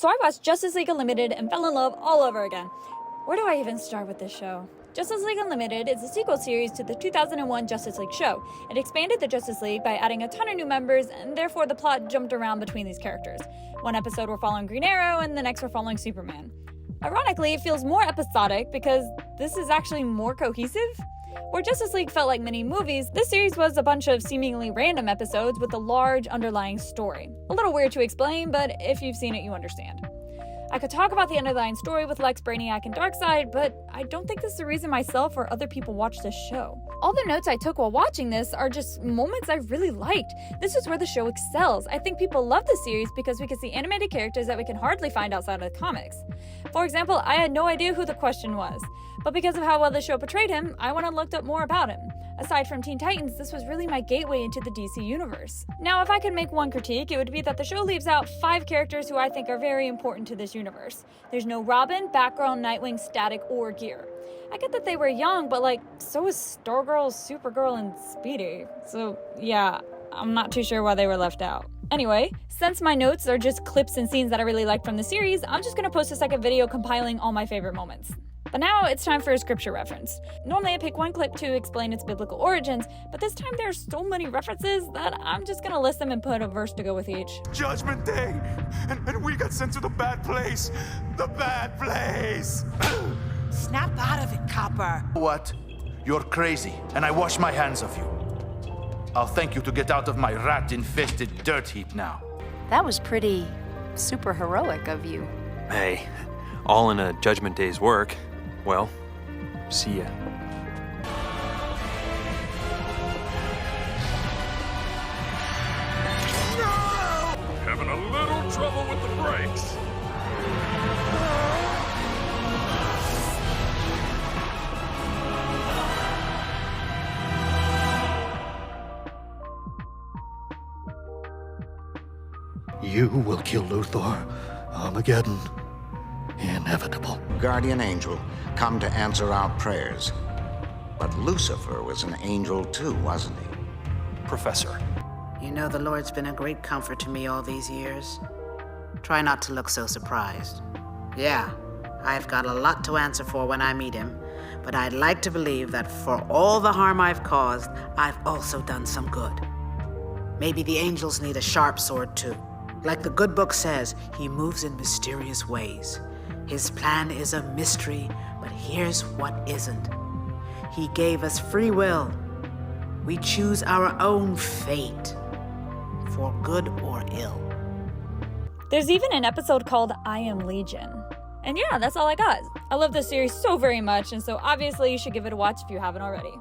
So I watched Justice League Unlimited and fell in love all over again. Where do I even start with this show? Justice League Unlimited is a sequel series to the 2001 Justice League show. It expanded the Justice League by adding a ton of new members, and therefore the plot jumped around between these characters. One episode we're following Green Arrow, and the next we're following Superman. Ironically, it feels more episodic because this is actually more cohesive. Where Justice League felt like mini movies, this series was a bunch of seemingly random episodes with a large underlying story. A little weird to explain, but if you've seen it, you understand. I could talk about the underlying story with Lex, Brainiac, and Darkseid, but I don't think this is the reason myself or other people watch this show. All the notes I took while watching this are just moments I really liked. This is where the show excels. I think people love the series because we can see animated characters that we can hardly find outside of the comics. For example, I had no idea who the Question was, but because of how well the show portrayed him, I went and looked up more about him. Aside from Teen Titans, this was really my gateway into the DC universe. Now, if I could make one critique, it would be that the show leaves out 5 characters who I think are very important to this universe. There's no Robin, Batgirl, Nightwing, Static, or Gear. I get that they were young, but so is Stargirl, Supergirl, and Speedy. So yeah, I'm not too sure why they were left out. Anyway, since my notes are just clips and scenes that I really liked from the series, I'm just gonna post a second video compiling all my favorite moments. But now it's time for a scripture reference. Normally I pick one clip to explain its biblical origins, but this time there are so many references that I'm just gonna list them and put a verse to go with each. Judgment Day! And we got sent to the bad place! The bad place! Snap out of it, Copper. What? You're crazy, and I wash my hands of you. I'll thank you to get out of my rat-infested dirt heap now. That was pretty super heroic of you. Hey, all in a Judgment Day's work. Well, see ya. No! Having a little trouble with the brakes. You will kill Luthor. Armageddon. Inevitable. Guardian angel, come to answer our prayers. But Lucifer was an angel too, wasn't he? Professor. You know the Lord's been a great comfort to me all these years. Try not to look so surprised. Yeah, I've got a lot to answer for when I meet him, but I'd like to believe that for all the harm I've caused, I've also done some good. Maybe the angels need a sharp sword too. Like the good book says, he moves in mysterious ways. His plan is a mystery, but here's what isn't. He gave us free will. We choose our own fate, for good or ill. There's even an episode called I Am Legion. And yeah, that's all I got. I love this series so very much, and so obviously you should give it a watch if you haven't already.